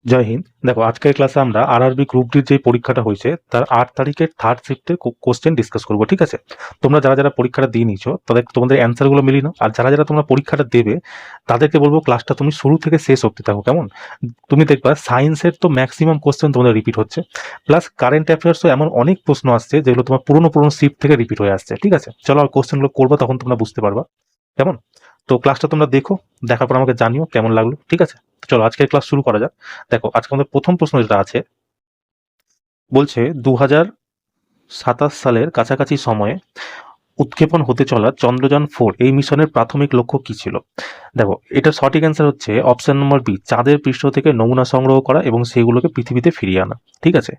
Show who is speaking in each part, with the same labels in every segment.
Speaker 1: জয় হিন্দ। দেখো, আজকের ক্লাসে আমরা আরআরবি গ্রুপ ডির যে পরীক্ষাটা হয়েছে তার 8 তারিখের থার্ড শিফটের কোশ্চেন ডিসকাস করবো। ঠিক আছে? তোমরা যারা যারা পরীক্ষাটা দিয়ে নিছো তোমাদের অ্যান্সারগুলো মিলিয়ে নাও, আর যারা যারা তোমরা পরীক্ষাটা দেবে তাদেরকে বলবো ক্লাসটা তুমি শুরু থেকে শেষ অবধি থাকো। কেমন? তুমি দেখবা সায়েন্সের তো ম্যাক্সিমাম কোশ্চেন তোমাদের রিপিট হচ্ছে, প্লাস কারেন্ট অ্যাফেয়ার্সও এমন অনেক প্রশ্ন আসছে যেগুলো তোমার পুরোনো পুরোনো শিফট থেকে রিপিট হয়ে আসছে। ঠিক আছে, চলো আর কোশ্চেনগুলো করবো, তখন তোমরা বুঝতে পারবা। কেমন? তো ক্লাসটা তোমরা দেখো, দেখার পর আমাকে জানিও কেমন লাগলো। ঠিক আছে, তো চলো আজকের ক্লাস শুরু করা যাক। দেখো, আজকে আমাদের প্রথম প্রশ্ন যেটা আছে, বলছে 2027 সালের কাছাকাছি সময়ে উৎক্ষেপণ হতে চলা চন্দ্রযান 4 এই মিশনের প্রাথমিক লক্ষ্য কি ছিল? দেখো, এটার সঠিক অ্যান্সার হচ্ছে অপশন নম্বর বি, চাঁদের পৃষ্ঠ থেকে নমুনা সংগ্রহ করা এবং সেগুলোকে পৃথিবীতে ফিরিয়ে আনা। ঠিক আছে,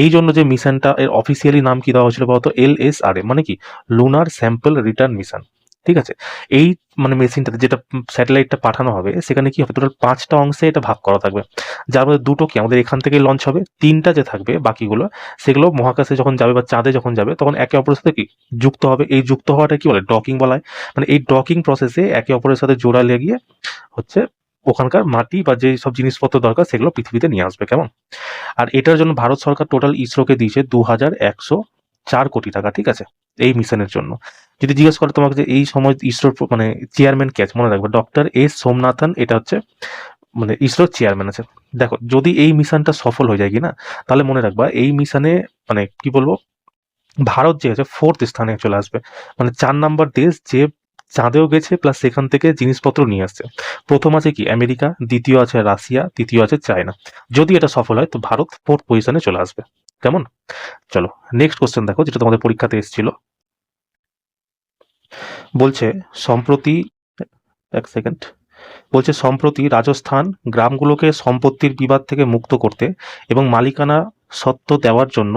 Speaker 1: এই জন্য যে মিশনটা, এর অফিসিয়ালি নাম কি দেওয়া হয়েছিল বলতো? LSRM, মানে কি লুনার স্যাম্পল রিটার্ন মিশন। ঠিক আছে, এই মানে মেশিনটাতে যেটা স্যাটেলাইটটা পাঠানো হবে, সেখানে কি হবে, টোটাল 5টা অংশে এটা ভাগ করা থাকবে। যার মধ্যে দুটো কি আমাদের এখান থেকে লঞ্চ হবে, 3টা যে থাকবে বাকিগুলো সেগুলো মহাকাশে যখন যাবে বা চাঁদে যখন যাবে তখন একে অপরের সাথে কি যুক্ত হবে। এই যুক্ত হওয়াটা কি বলে? ডকিং বলা হয়। মানে এই ডকিং প্রসেসে একে অপরের সাথে জোড়া লেগিয়ে হচ্ছে ওখানকার মাটি বা যে সব জিনিসপত্র দরকার সেগুলো পৃথিবীতে নিয়ে আসবে। কেমন? আর এটার জন্য ভারত সরকার টোটাল ইসরোকে দিয়েছে 2104 কোটি টাকা। ঠিক আছে, এই মিশনের জন্য। যদি জিজ্ঞেস করে তোমাকে যে এই সময় ইসরোর মানে চেয়ারম্যান কে আছে, মনে রাখবে ডক্টর S সোমনাথন, এটা হচ্ছে মানে ইসরোর চেয়ারম্যান আছে। দেখো, যদি এই মিশনটা সফল হয়ে যায় কি না, তাহলে মনে রাখবা এই মিশনে মানে কি বলবো, ভারত যে আছে 4th স্থানে চলে আসবে। মানে 4 নম্বর দেশ যে চাঁদেও গেছে প্লাস সেখান থেকে জিনিসপত্র নিয়ে আসছে। প্রথম আছে কি আমেরিকা, দ্বিতীয় আছে রাশিয়া, তৃতীয় আছে চায়না। যদি এটা সফল হয় তো ভারত 4th পজিশনে চলে আসবে। কেমন? চলো নেক্সট কোশ্চেন দেখো, যেটা তোমাদের পরীক্ষাতে এসেছিল। বলছে সম্প্রতি, এক সেকেন্ড, বলছে সম্প্রতি রাজস্থান গ্রামগুলোকে সম্পত্তির বিবাদ থেকে মুক্ত করতে এবং মালিকানা সত্ত্ব দেওয়ার জন্য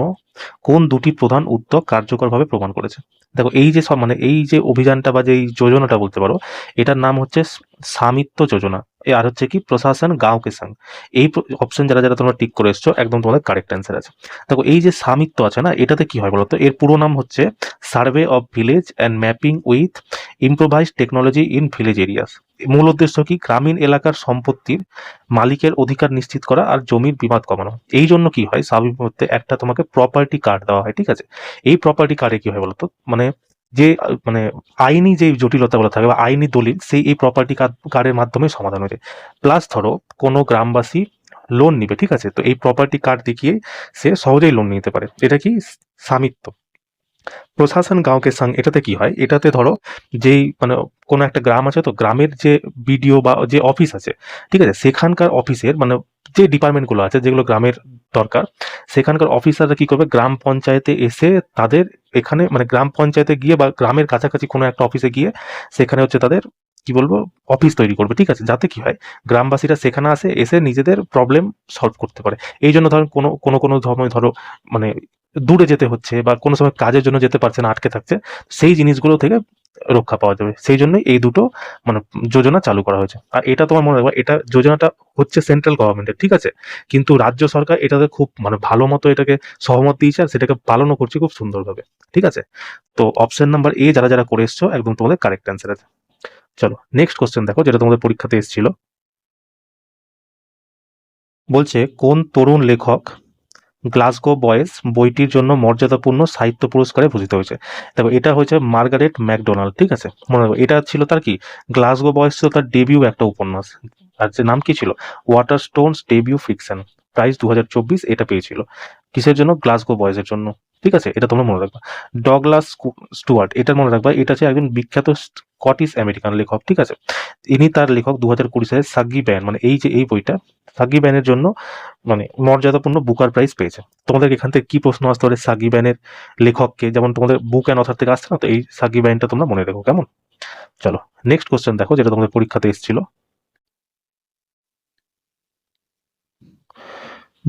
Speaker 1: কোন দুটি প্রধান উদ্যোগ কার্যকরভাবে প্রমাণ করেছে? দেখো, এই যে সব মানে এই যে অভিযানটা বা যে এই যোজনাটা বলতে পারো, এটার নাম হচ্ছে স্বামিত্ব যোজনা। আর হচ্ছে কি প্রশাসন গাঁও কে সঙ্গ। এই অপশন যারা যারা তোমরা টিক করে এসছো, একদম তোমাদের কারেক্ট অ্যান্সার আছে। দেখো, এই যে স্বামিত্ব আছে না, এটাতে কি হয় বলতো? এর পুরো নাম হচ্ছে survey of village and mapping with improvised technology in village areas. মূল উদ্দেশ্য কি? গ্রামীণ এলাকার সম্পত্তির মালিকের অধিকার নিশ্চিত করা আর জমির বিবাদ কমানো। এই জন্য কি হয়, স্বাভাবিক মধ্যে একটা তোমাকে প্রপার্টি কার্ড দেওয়া হয়। ঠিক আছে, এই প্রপার্টি কার্ডে কি হয় বলতো, মানে যে মানে আইনি যে জটিলতাগুলো থাকে বা আইনি দলিল, সেই এই প্রপার্টি কার্ডের মাধ্যমে সমাধান হয়ে যায়। প্লাস ধরো কোনো গ্রামবাসী লোন নিবে, ঠিক আছে, তো এই প্রপার্টি কার্ড দেখিয়ে সে সহজেই লোন নিতে পারে। এটা কি স্বামিত্ব। প্রশাসন গাঁওকে সঙ্গ, এটাতে কি হয়, এটাতে ধরো যেই মানে কোনো একটা গ্রাম আছে, তো গ্রামের যে বিডিও বা যে অফিস আছে, ঠিক আছে, সেখানকার অফিসের মানে যে ডিপার্টমেন্টগুলো আছে যেগুলো গ্রামের দরকার, সেখানকার অফিসাররা কি করবে, গ্রাম পঞ্চায়েতে এসে তাদের এখানে মানে গ্রাম পঞ্চায়েতে গিয়ে বা গ্রামের কাছাকাছি কোনো একটা অফিসে গিয়ে সেখানে হচ্ছে তাদের কি বলবো অফিস তৈরি করবে। ঠিক আছে, যাতে কি হয় গ্রামবাসীরা সেখানে এসে নিজেদের প্রবলেম সলভ করতে পারে। এই জন্য ধরো কোনো কোনো কোনো সময় ধরো মানে দূরে যেতে হচ্ছে বা কোনো সময় কাজের জন্য যেতে পারছে না, আটকে থাকছে, সেই জিনিসগুলো থেকে রক্ষা পাওয়া যাবে। সেই জন্যই এই দুটো মানে যোজনা চালু করা হয়েছে। আর এটা তোমার মনে রাখবা, এটা যোজনাটা হচ্ছে সেন্ট্রাল গভর্নমেন্টের। ঠিক আছে, কিন্তু রাজ্য সরকার এটাতে খুব মানে ভালো মতো এটাকে সহমত দিয়েছে আর সেটাকে পালনও করছে খুব সুন্দরভাবে। ঠিক আছে, তো অপশন নাম্বার এ যারা যারা করে এসছো, একদম তোমাদের কারেক্ট অ্যান্সার আছে। চলো নেক্সট কোশ্চেন দেখো, যেটা তোমাদের পরীক্ষাতে এসেছিল। বলছে কোন তরুণ লেখক গ্লাসগো বয়েজ বইটির জন্য মর্যাদাপূর্ণ সাহিত্য পুরস্কারে ভূষিত হয়েছে? দেখো, এটা হয়েছে মার্গারেট ম্যাকডোনাল্ড। ঠিক আছে, মনে রাখবো এটা ছিল তার কি, গ্লাসগো বয়েজ ছিল তার ডেবিউ একটা উপন্যাস। আর যে নাম কি ছিল, water Stones debut fiction. Prize 2024 এটা পেয়েছিল। কিসের জন্য? গ্লাসগো বয়েজের জন্য। ঠিক আছে, এটা তোমরা মনে রাখবা। ডগলাস স্টুয়ার্ট, এটা মনে রাখবা, এটা হচ্ছে একজন বিখ্যাত স্কটিশ আমেরিকান লেখক। ঠিক আছে, ইনি তার লেখক 2020 সালে সাগি ব্যান, মানে এই যে এই বইটা সাগি ব্যানের জন্য মানে মর্যাদাপূর্ণ বুকার প্রাইজ পেয়েছে। তোমাদের এখান থেকে কি প্রশ্ন আসতে পারে সাগি ব্যানের লেখককে, যেমন তোমাদের বুক অ্যান্ড অথার থেকে আসছে না, তো এই সাগি ব্যানটা তোমরা মনে রেখো। কেমন? চলো নেক্সট কোশ্চেন দেখো, যেটা তোমাদের পরীক্ষাতে এসেছিল।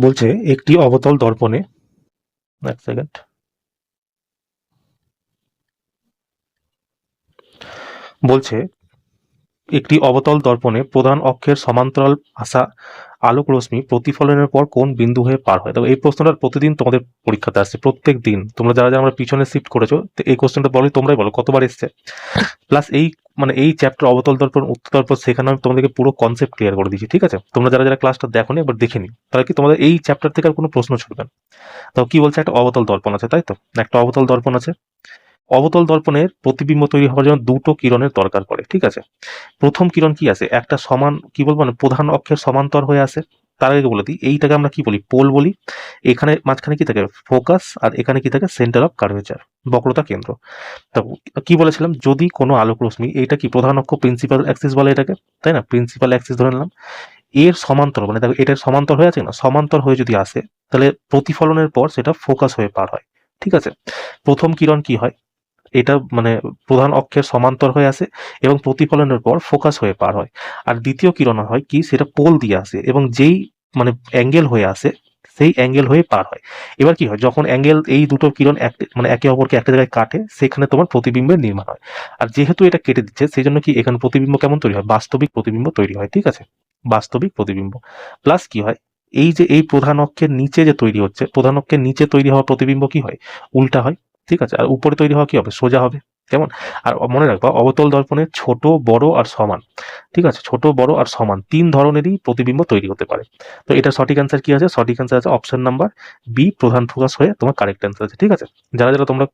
Speaker 1: বলছে একটি অবতল দর্পণে, এক সেকেন্ড, বলছে একটি অবতল দর্পণে প্রধান অক্ষের সমান্তরাল আসা আলোক রশ্মি প্রতিফলনের পর কোন বিন্দু হয়ে পার হয়। তো এই প্রশ্নটা প্রতিদিন তোমাদের পরীক্ষাতে আসছে, প্রত্যেক দিন। তোমরা যারা যারা আমরা পিছনে শিফট করেছো, তো এই কোশ্চেনটা বলো, তোমরাই বলো কতবার এসছে। প্লাস এই এই চ্যাপ্টার অবতল দর্পণ উত্তর দর্পণ, সেখানে আমি তোমাদেরকে পুরো কনসেপ্ট ক্লিয়ার করে দিয়েছি, ঠিক আছে। তোমরা যারা যারা ক্লাসটা দেখোনি একবার দেখে নি, তাহলে কি তোমাদের এই চ্যাপ্টার থেকে আর কোনো প্রশ্ন ছুটবে না। তো কি বলছে, একটা অবতল দর্পণ আছে, তাই তো, একটা অবতল দর্পণ আছে। অবতল দর্পণের প্রতিবিম্ব তৈরি হওয়ার জন্য দুটো কিরণের দরকার পড়ে, ঠিক আছে। প্রথম কিরণ কি আছে, একটা সমান কি বলবো না, প্রধান অক্ষের সমান্তর হয়ে আসে। তার আগে বলে দিই, এইটাকে আমরা কি বলি, পোল বলি। এখানে মাঝখানে কি থাকে, ফোকাস, আর এখানে কি থাকে, সেন্টার অফ কার্ভেচার, বক্রতা কেন্দ্র। তো কি বলেছিলাম, যদি কোনো আলোক রশ্মি, এইটা কি প্রধান অক্ষ, প্রিন্সিপাল অ্যাক্সিস বলে এটাকে, তাই না, প্রিন্সিপাল অ্যাক্সিস ধরে নিলাম। এর সমান্তর মানে দেখো, এটার সমান্তর হয়ে আছে না, সমান্তর হয়ে যদি আসে, তাহলে প্রতিফলনের পর সেটা ফোকাস হয়ে পার হয়, ঠিক আছে। প্রথম কিরণ কি হয়, এটা প্রধান অক্ষের সমান্তর হয়ে আসে এবং প্রতিফলনের পর ফোকাস হয়ে পার হয়। আর দ্বিতীয় কিরণ হয় কি, সেটা পোল দিয়ে আসে এবং যেই অ্যাঙ্গেল হয়ে আসে, সেই অ্যাঙ্গেল হয়ে পার হয়। এবার কি হয়, যখন অ্যাঙ্গেল, এই দুটো কিরণ একে অপরকে একটা জায়গায় কাটে, সেখানে তোমার প্রতিবিম্বের নির্মাণ হয়। আর যেহেতু এটা কেটে দিচ্ছে, সেই জন্য কি এখানে প্রতিবিম্ব কেমন তৈরি হয়, বাস্তবিক প্রতিবিম্ব তৈরি হয়, ঠিক আছে, বাস্তবিক প্রতিবিম্ব। প্লাস কি হয়, এই যে এই প্রধান অক্ষের নিচে যে তৈরি হচ্ছে, প্রধান অক্ষের নিচে তৈরি হওয়া প্রতিবিম্ব কি হয়, উল্টা হয়, ঠিক আছে। আর উপরে তৈরি হওয়া কি হবে, সোজা হবে, কেমন। আর মনে রাখবা, অবতল দর্পণে ছোট, বড় আর সমান, ঠিক আছে, ছোট, বড় আর সমান তিন ধরনেরই প্রতিবিম্ব তৈরি হতে পারে। তো এটা সঠিক অ্যান্সার কি আছে, সঠিক অ্যান্সার আছে অপশন নাম্বার বি, প্রধান ফোকাস হয়ে তোমার কারেক্ট অ্যান্সার আছে, ঠিক আছে। যারা যারা তোমরা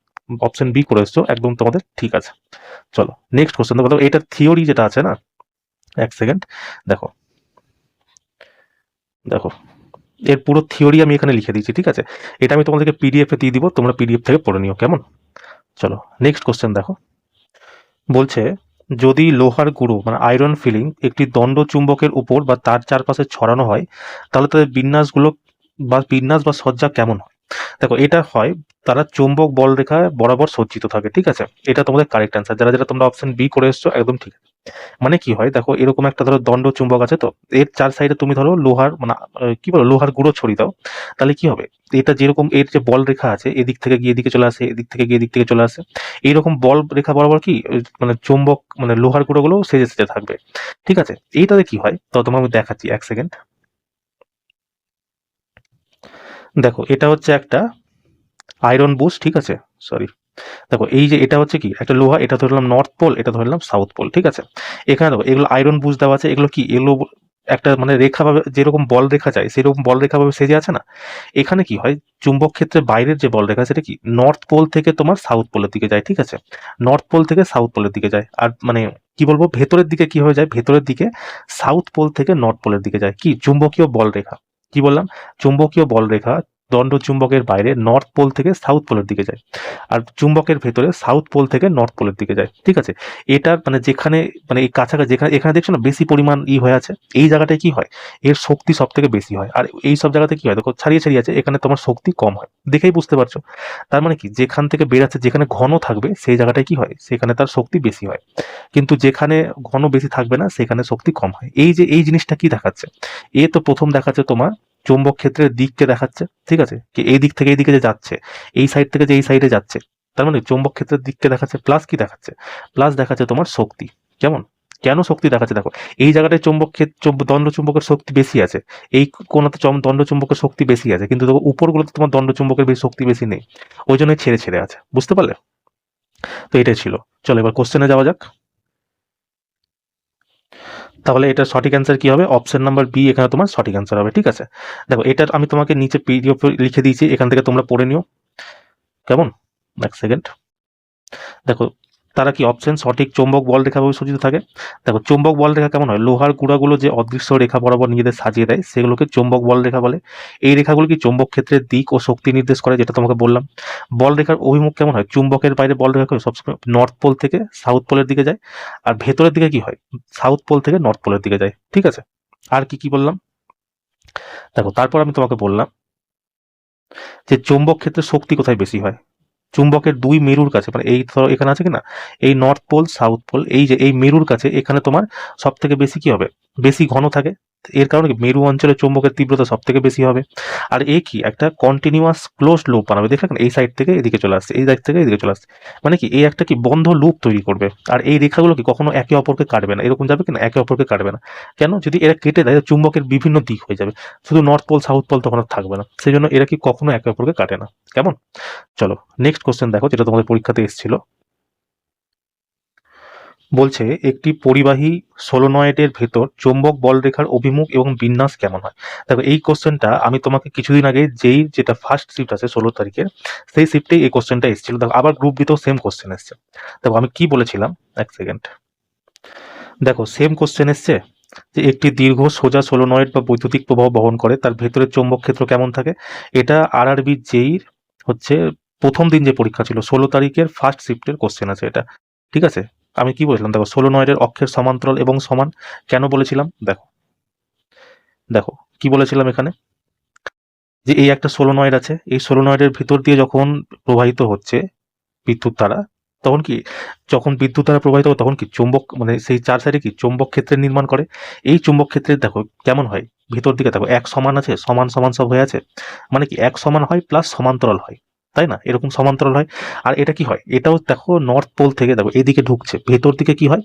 Speaker 1: অপশন বি করে এসছো, একদম তোমাদের ঠিক আছে। চলো নেক্সট কোশ্চেন দেখো, এটা থিওরি যেটা আছে না, এক সেকেন্ড, দেখো দেখো, এর পুরো থিওরি আমি এখানে লিখে দিয়েছি, ঠিক আছে। এটা আমি তোমাদেরকে পিডিএফ এ দিয়ে দিব, তোমরা পিডিএফ থেকে পড়ে নিও, কেমন। চলো নেক্সট কোশ্চেন দেখো, বলছে যদি লোহার গুঁড়ো আয়রন ফিলিং একটি দণ্ড চুম্বকের উপর বা তার চারপাশে ছড়ানো হয়, তাহলে তাদের বিন্যাস বা সজ্জা কেমন হয়। দেখো, এটা হয় তারা চুম্বক বল রেখা বরাবর সজ্জিত থাকে, ঠিক আছে। এটা তোমাদের কারেক্ট অ্যান্সার, যারা যারা তোমরা অপশন বি করে এসছো, একদম ঠিক আছে। কি হয়, দেখো এরকম একটা ধরো দণ্ড চুম্বক আছে, তো এর চার সাইডে তুমি ধরো লোহার কি বলো, লোহার গুঁড়ো ছড়িয়ে দাও, তাহলে কি হবে, এটা যেরকম এর যে বল রেখা আছে, এদিক থেকে গিয়ে এদিকে চলে আসে, এদিক থেকে গিয়ে এদিক থেকে চলে আসে, এইরকম বল রেখা বরাবর কি চুম্বক লোহার গুঁড়ো গুলো সেজে সেজে থাকবে, ঠিক আছে। এইটাতে কি হয়, তো তোমাকে আমি দেখাচ্ছি, এক সেকেন্ড। দেখো, এটা হচ্ছে একটা আয়রন বুশ, ঠিক আছে, সরি। দেখো, এই যে এটা হচ্ছে কি একটা লোহা, এটা ধরলাম নর্থ পোল, এটা ধরলাম সাউথ পোল, ঠিক আছে। এখানে দেখো, এগুলো আয়রন বুশ দেওয়া আছে, এগুলো কি, এগুলো একটা রেখা ভাবে, যেরকম বল রেখা যায় সেরকম বল রেখা ভাবে সেজে আছে না। এখানে কি হয়, চুম্বক ক্ষেত্রে বাইরের যে বল রেখা, সেটা কি নর্থ পোল থেকে তোমার সাউথ পোলের দিকে যায়, ঠিক আছে, নর্থ পোল থেকে সাউথ পোলের দিকে যায়। আর কি বলবো, ভেতরের দিকে কি হয়ে যায়, ভেতরের দিকে সাউথ পোল থেকে নর্থ পোলের দিকে যায়, কি চুম্বকীয় বল রেখা। কি বললাম, চুম্বকীয় বল রেখা দণ্ড চুম্বকের বাইরে নর্থ পোল থেকে সাউথ পোলের দিকে যায়, আর চুম্বকের ভেতরে সাউথ পোল থেকে নর্থ পোলের দিকে যায়, ঠিক আছে। এটার যেখানে এই কাছাকাছি, যেখানে এখানে দেখছো না বেশি পরিমাণ হয়ে আছে, এই জায়গাটায় কি হয়, এর শক্তি সব থেকে বেশি হয়। আর এই সব জায়গাতে কি হয়, দেখো ছাড়িয়ে ছাড়িয়ে আছে, এখানে তোমার শক্তি কম হয়, দেখেই বুঝতে পারছো। তার কি, যেখান থেকে বেরাচ্ছে, যেখানে ঘন থাকবে সেই জায়গাটায় কি হয়, সেখানে তার শক্তি বেশি হয়, কিন্তু যেখানে ঘন বেশি থাকবে না, সেখানে শক্তি কম হয়। এই যে এই জিনিসটা কি দেখাচ্ছে, এ তো প্রথম দেখাচ্ছে তোমার চুম্বক ক্ষেত্রের দিককে দেখাচ্ছে, ঠিক আছে, কি এই দিক থেকে এই দিকে যে যাচ্ছে, এই সাইড থেকে যে এই সাইডে যাচ্ছে, তার চুম্বক ক্ষেত্রের দিককে দেখাচ্ছে। প্লাস কি দেখাচ্ছে, প্লাস দেখাচ্ছে তোমার শক্তি, কেমন। কেন শক্তি দেখাচ্ছে, দেখো এই জায়গাটায় চুম্বক ক্ষেত্র দণ্ড চুম্বকের শক্তি বেশি আছে, এই কোনাতে দণ্ড চুম্বকের শক্তি বেশি আছে, কিন্তু দেখো উপরগুলোতে তোমার দণ্ড চুম্বকের বেশি শক্তি বেশি নেই, ওই জন্য ছেড়ে ছেড়ে আছে, বুঝতে পারলে। তো এটাই ছিল। চলো এবার কোশ্চেনে যাওয়া যাক। তাহলে এটা সঠিক অ্যান্সার কি হবে, অপশন নাম্বার বি এখানে তোমার সঠিক অ্যান্সার হবে, ঠিক আছে। দেখো, এটা আমি তোমাকে নিচে পিডিএফ লিখে দিয়েছি, এখান থেকে তোমরা পড়ে নিও, কেমন। এক সেকেন্ড, দেখো তারা কি অপশন সঠিক চৌম্বক বল রেখা ভাবে সজ্জিত থাকে। দেখো, চৌম্বক বল রেখা কেমন হয়, লোহার গুঁড়াগুলো যে অদৃশ্য রেখা বরাবর নিজেদের সাজিয়ে দেয়, সেগুলোকে চৌম্বক বল রেখা বলে। এই রেখাগুলো কি চৌম্বক ক্ষেত্রের দিক ও শক্তি নির্দেশ করে, যেটা তোমাকে বললাম। বল রেখার অভিমুখ কেমন হয়, চুম্বকের বাইরে বল রেখা সবসময় নর্থ পোল থেকে সাউথ পোলের দিকে যায়, আর ভেতরের দিকে কি হয়, সাউথ পোল থেকে নর্থ পোলের দিকে যায়, ঠিক আছে। আর কি কি বললাম, দেখো তারপর আমি তোমাকে বললাম যে চৌম্বক ক্ষেত্রে শক্তি কোথায় বেশি হয়, চুম্বকের দুই মেরুর কাছে, এই ধরো এখানে আছে কিনা, এই নর্থ পোল সাউথ পোল, এই যে এই মেরুর কাছে, এখানে তোমার সব থেকে বেশি কি হবে, বেশি ঘন থাকে, এর কারণে কি মেরু অঞ্চলে চৌম্বকের তীব্রতা সব থেকে বেশি হবে। আর এ কি একটা কন্টিনিউয়াস ক্লোজ লুপ বানাবে, দেখলেন এই সাইড থেকে এদিকে চলে আসছে, এই সাইড থেকে এদিকে চলে আসছে, মানে কি এই একটা কি বন্ধ লুপ তৈরি করবে। আর এই রেখাগুলো কি কখনো একে অপরকে কাটবে না, এরকম যাবে কিনা একে অপরকে কাটবে না। কেন? যদি এরা কেটে দেয় চুম্বকের বিভিন্ন দিক হয়ে যাবে, শুধু নর্থ পোল সাউথ পোল তখন আর থাকবে না, সেই জন্য এরা কি কখনো একে অপরকে কাটে না। কেমন? চলো নেক্সট কোশ্চেন দেখো, যেটা তোমাদের পরীক্ষাতে এসেছিল। বলছে একটি পরিবাহী সোলোনয়েডের ভেতর চৌম্বক বলরেখার অভিমুখ এবং বিন্যাস কেমন হয়। দেখো এই কোশ্চেনটা আমি তোমাকে কিছুদিন আগে যেটা ফার্স্ট শিফট আছে 16 তারিখের, সেই শিফটেই এই কোশ্চেনটা এসেছিল। দেখো আবার গ্রুপ বিতেও সেম কোশ্চেন এসছে। দেখো আমি কি বলেছিলাম, এক সেকেন্ড, দেখো সেম কোশ্চেন এসছে যে একটি দীর্ঘ সোজা সোলোনয়েড বা বৈদ্যুতিক প্রবাহ বহন করে, তার ভেতরের চৌম্বক ক্ষেত্র কেমন থাকে। এটা RRB জেইর হচ্ছে প্রথম দিন যে পরীক্ষা ছিল 16 তারিখের ফার্স্ট শিফটের কোশ্চেন আছে এটা, ঠিক আছে। আমি কি বলেছিলাম, দেখো সোলোনয়েডের অক্ষের সমান্তরাল এবং সমান। কেন বলেছিলাম, দেখো দেখো কি বলেছিলাম এখানে, যে এই একটা সোলোনয়েড আছে, এই সোলোনয়েডের ভিতর দিয়ে যখন প্রবাহিত হচ্ছে বিদ্যুৎ ধারা, তখন কি যখন বিদ্যুৎ ধারা প্রবাহিত হয় তখন কি চুম্বক মানে সেই চার সাইডে কি চুম্বক ক্ষেত্রের নির্মাণ করে। এই চুম্বক ক্ষেত্রে দেখো কেমন হয়, ভিতর দিকে দেখো এক সমান আছে, সমান সমান সব হয়ে আছে, মানে কি এক সমান হয় প্লাস সমান্তরাল হয়, তাই না, এরকম সমান্তরাল হয়। আর এটা কি হয়, এটাও দেখো নর্থ পোল থেকে দেখো এদিকে ঢুকছে, ভেতর দিকে কি হয়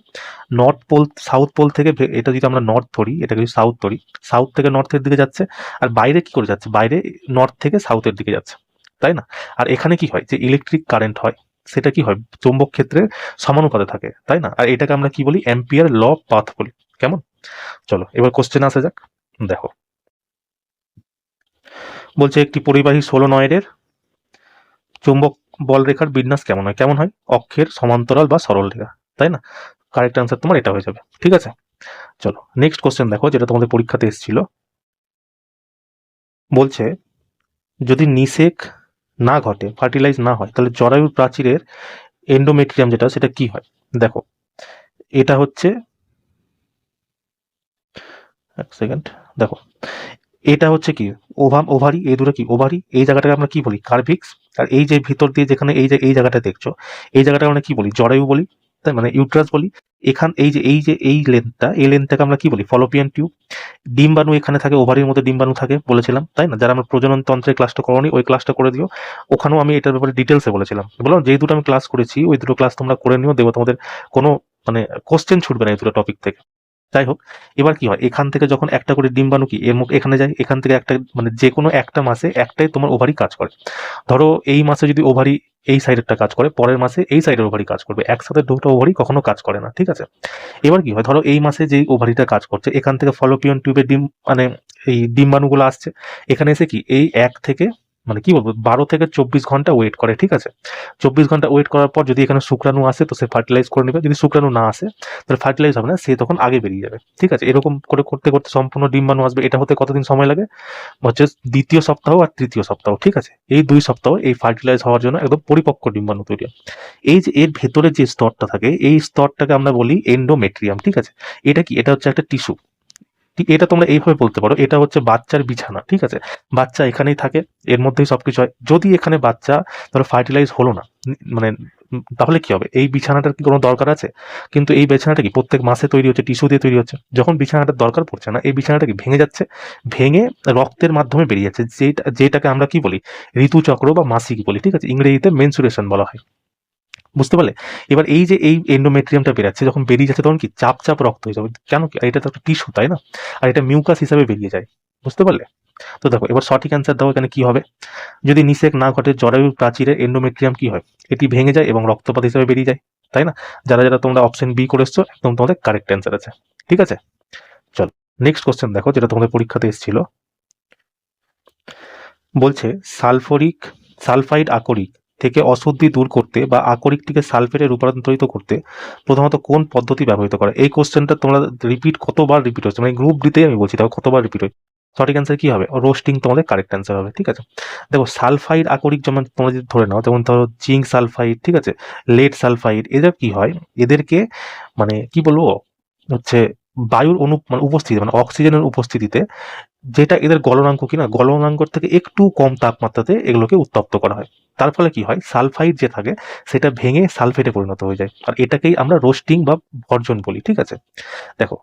Speaker 1: নর্থ পোল সাউথ পোল থেকে এটা যদি আমরা নর্থ ধরি, এটাকে যদি সাউথ ধরি, সাউথ থেকে নর্থের দিকে যাচ্ছে, আর বাইরে কি করে যাচ্ছে, বাইরে নর্থ থেকে সাউথের দিকে যাচ্ছে, তাই না। আর এখানে কি হয়, যে ইলেকট্রিক কারেন্ট হয় সেটা কি হয় চৌম্বক ক্ষেত্রে সমানুপাতে থাকে, তাই না। আর এটাকে আমরা কি বলি, অ্যাম্পিয়ার ল পাথ বলি। কেমন? চলো এবার কোশ্চেন আসা যাক। দেখো বলছে একটি পরিবাহী সোলোনয়েডের চৌম্বক বল রেখার বিন্যাস কেমন হয়, কেমন হয় অক্ষের সমান্তরাল বা সরল রেখা, তাই না। কারেক্ট আনসার তোমার এটা হয়ে যাবে, ঠিক আছে। চলো নেক্সট কোশ্চেন দেখো, যেটা তোমাদের পরীক্ষাতে এসেছিল। বলছে যদি নিষেক না ঘটে, ফার্টিলাইজ না হয়, তাহলে জরায়ুর প্রাচীরের এন্ডোমেট্রিয়াম যেটা সেটা কি হয়। দেখো এটা হচ্ছে, এক সেকেন্ড, দেখো এটা হচ্ছে কি ওভারি, এই দুটো কি ওভারি, এই জায়গাটাকে আমরা কি বলি কার্ভিক্স। আর এই যে ভিতর দিয়ে যেখানে এই জায়গাটা দেখছো, এই জায়গাটা আমরা কি বলি জরায়ু বলি, তাই মানে ইউট্রাস বলি। এখান এই লেন্থটা, এই লেন্থটাকে আমরা কি বলি ফলোপিয়ান টিউব। ডিম্বাণু এখানে থাকে, ওভারির মধ্যে ডিম্বাণু থাকে বলেছিলাম, তাই না। যারা আমরা প্রজনন তন্ত্রের ক্লাসটা করোনি ওই ক্লাসটা করে দিও, ওখানেও আমি এটার ব্যাপারে ডিটেলসে বলেছিলাম। বললাম যেই দুটো আমি ক্লাস করেছি ওই দুটো ক্লাস তোমরা করে নিও, দেবো তোমাদের কোনো মানে কোশ্চেন ছুটবে না এই দুটো টপিক থেকে। যাই হোক, এবার কি হয়, এখান থেকে যখন একটা করে ডিম্বাণু কি এর মুখ এখানে যায়, এখান থেকে একটা মানে যে কোনো একটা মাসে একটাই তোমার ওভারি কাজ করে। ধরো এই মাসে যদি ওভারি এই সাইডেরটা কাজ করে, পরের মাসে এই সাইডের ওভারি কাজ করবে, একসাথে দুটো ওভারি কখনো কাজ করে না, ঠিক আছে। এবার কি হয়, ধরো এই মাসে যেই ওভারিটা কাজ করছে এখান থেকে ফলোপিয়ন টিউবের ডিম মানে এই ডিম্বাণুগুলো আসছে, এখানে এসে কি এই 1 থেকে মানে কি বলবো 12 থেকে 24 ঘন্টা ওয়েট করে, ঠিক আছে। 24 ঘন্টা ওয়েট করার পর যদি এখানে শুক্রাণু আসে তো সে ফার্টিলাইজ করে নেবে, যদি শুক্রাণু না আসে তাহলে ফার্টিলাইজ হবে না, সে তখন আগে বেরিয়ে যাবে, ঠিক আছে। এরকম করে করতে করতে সম্পূর্ণ ডিম্বাণু আসবে, এটা হতে কতদিন সময় লাগে হচ্ছে দ্বিতীয় সপ্তাহ আর তৃতীয় সপ্তাহ, ঠিক আছে। এই 2 সপ্তাহ এই ফার্টিলাইজ হওয়ার জন্য একদম পরিপক্ক ডিম্বাণু তৈরি হয়। এই যে এর ভেতরে যে স্তরটা থাকে এই স্তরটাকে আমরা বলি এন্ডোমেট্রিয়াম, ঠিক আছে। এটা কি, এটা হচ্ছে একটা টিস্যু, ঠিক এটা তোমরা এইভাবে বলতে পারো, এটা হচ্ছে বাচ্চার বিছানা, ঠিক আছে। বাচ্চা এখানেই থাকে, এর মধ্যেই সবকিছু হয়। যদি এখানে বাচ্চা ধরো ফার্টিলাইজ হলো না, মানে তাহলে কি হবে, এই বিছানাটার কি কোনো দরকার আছে, কিন্তু এই বিছানাটা কি প্রত্যেক মাসে তৈরি হচ্ছে, টিস্যু দিয়ে তৈরি হচ্ছে, যখন বিছানাটার দরকার পড়ছে না এই বিছানাটা কি ভেঙে যাচ্ছে, ভেঙে রক্তের মাধ্যমে বেরিয়ে যাচ্ছে, যেটাকে আমরা কি বলি ঋতুচক্র বা মাসিক বলি, ঠিক আছে, ইংরেজিতে মেনসুরেশন বলা হয়। বুঝতে পারলে? এবার এই যে এই এন্ডোমেট্রিয়ামটা বেরাচ্ছে, যখন বেরিয়ে যাচ্ছে তখন কি চাপ চাপ রক্ত হয়ে যাবে, কেন কি এটা তো একটা টিস্যু, তাই না। আর এটা মিউকাস হিসাবে বেরিয়ে যায়, বুঝতে পারলে। তো দেখো এবার সঠিক অ্যান্সার দাও, এখানে কি হবে, যদি নিষেক না ঘটে জরায়ুর প্রাচীরের এন্ডোমেট্রিয়াম কি হয়, এটি ভেঙে যায় এবং রক্তপাত হিসাবে বেরিয়ে যায়, তাই না। যারা যারা তোমরা অপশন বি করে এসছো একদম তোমাদের কারেক্ট অ্যান্সার আছে, ঠিক আছে। চলো নেক্সট কোশ্চেন দেখো, যেটা তোমাদের পরীক্ষাতে এসেছিল। বলছে সালফাইড আকরিক থেকে অশুদ্ধি দূর করতে বা আকরিকটিকে সালফেটে রূপান্তরিত করতে প্রথমত কোন পদ্ধতি ব্যবহৃত করে। এই কোশ্চেনটা তোমরা কতবার রিপিট হচ্ছে, মানে গ্রুপ ডিতে আমি বলছি দেখো কতবার রিপিট হয়। সঠিক অ্যান্সার কি হবে, রোস্টিং তোমাদের কারেক্ট অ্যান্সার হবে, ঠিক আছে। দেখো সালফাইড আকরিক যেমন তোমরা যদি ধরে নাও, যেমন ধরো জিঙ্ক সালফাইড, ঠিক আছে, লেড সালফাইড, এদের কি হয়, এদেরকে মানে কি বলবো হচ্ছে বায়ুর মানে উপস্থিতি মানে অক্সিজেনের উপস্থিতিতে, যেটা এদের গলনাঙ্ক কিনা গলনাঙ্ক থেকে একটু কম তাপমাত্রাতে এগুলোকে উত্তপ্ত করা হয়। তার ফলে কি হয়, সালফাইড যে থাকে সেটা ভেঙে সালফেটে পরিণত হয়ে যায়, আর এটাকেই আমরা রোস্টিং বা ভর্জন বলি, ঠিক আছে। দেখো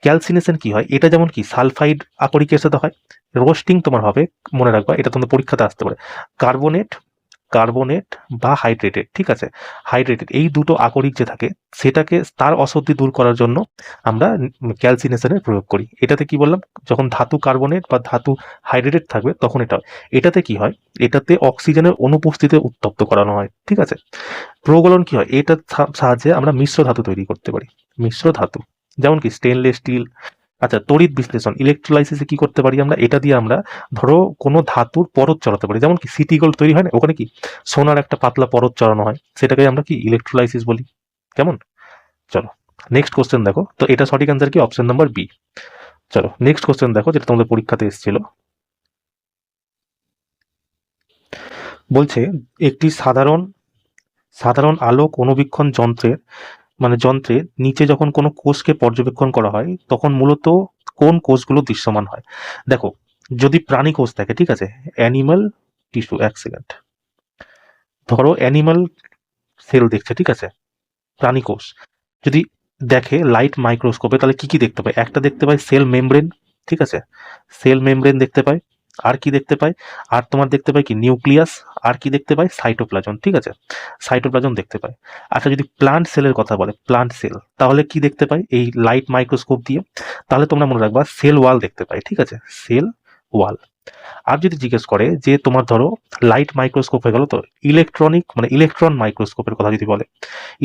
Speaker 1: ক্যালসিনেশন কি হয়, এটা যেমন কি সালফাইড আকরিকের সাথে হয়, রোস্টিং তোমার হবে, মনে রাখবা এটা তোমাদের পরীক্ষাতে আসতে পারে, কার্বনেট কার্বনেট বা হাইড্রেটেড, ঠিক আছে, হাইড্রেটেড এই দুটো আকরিক যে থাকে সেটাকে তার অশুদ্ধি দূর করার জন্য আমরা ক্যালসিনেশনের প্রয়োগ করি। এটাতে কি বললাম, যখন ধাতু কার্বনেট বা ধাতু হাইড্রেটেড থাকবে তখন এটা হয়। এটাতে কি হয়, এটাতে অক্সিজেনের অনুপস্থিতিতে উত্তপ্ত করানো হয়, ঠিক আছে। প্রগলন কি হয়, এটার সাহায্যে আমরা মিশ্র ধাতু তৈরি করতে পারি, মিশ্র ধাতু, যেমন কি স্টেনলেস স্টিল। আচ্ছা, তড়িৎ বিশ্লেষণ ইলেকট্রোলাইসিসে কি করতে পারি আমরা, এটা দিয়ে আমরা ধরো কোনো ধাতুর পরত চড়াতে পারি, যেমন কি সিটি গোল্ড তৈরি হয় না, ওখানে কি সোনার একটা পাতলা পরত চড়ানো হয়, সেটাকে আমরা কি ইলেকট্রোলাইসিস বলি। কেমন? চলো নেক্সট কোশ্চেন দেখো, তো এটা সঠিক অ্যান্সার কি, অপশন নাম্বার বি। চলো নেক্সট কোশ্চেন দেখো, যেটা তোমাদের পরীক্ষাতে এসেছিল। বলছে একটি সাধারণ সাধারণ আলোক অনুবীক্ষণ যন্ত্রের যন্ত্রের নিচে যখন কোনো কোষকে পর্যবেক্ষণ করা হয় তখন মূলত কোন কোষগুলো দৃশ্যমান হয়। দেখো, যদি প্রাণী কোষ থাকে, ঠিক আছে, অ্যানিমাল টিস্যু, এক সেকেন্ড, ধরো অ্যানিমাল সেল দেখছে, ঠিক আছে, প্রাণী কোষ যদি দেখে লাইট মাইক্রোস্কোপে, তাহলে কি কি দেখতে পায়, একটা দেখতে পায় সেল মেমব্রেন, ঠিক আছে, সেল মেমব্রেন দেখতে পায়, আর কি দেখতে পায়, আর তোমার দেখতে পায় কি নিউক্লিয়াস, আর কি দেখতে পায় সাইটোপ্লাজম, ঠিক আছে, সাইটোপ্লাজম দেখতে পায়। আচ্ছা, যদি প্লান্ট সেলের কথা বলে, প্লান্ট সেল, তাহলে কি দেখতে পায় এই লাইট মাইক্রোস্কোপ দিয়ে, তাহলে তোমরা মনে রাখবা সেল ওয়াল দেখতে পায়, ঠিক আছে, সেল ওয়াল। আর যদি জিজ্ঞেস করে যে তোমার ধরো লাইট মাইক্রোস্কোপ হয়ে গেল, তো ইলেকট্রন মাইক্রোস্কোপের কথা যদি বলে,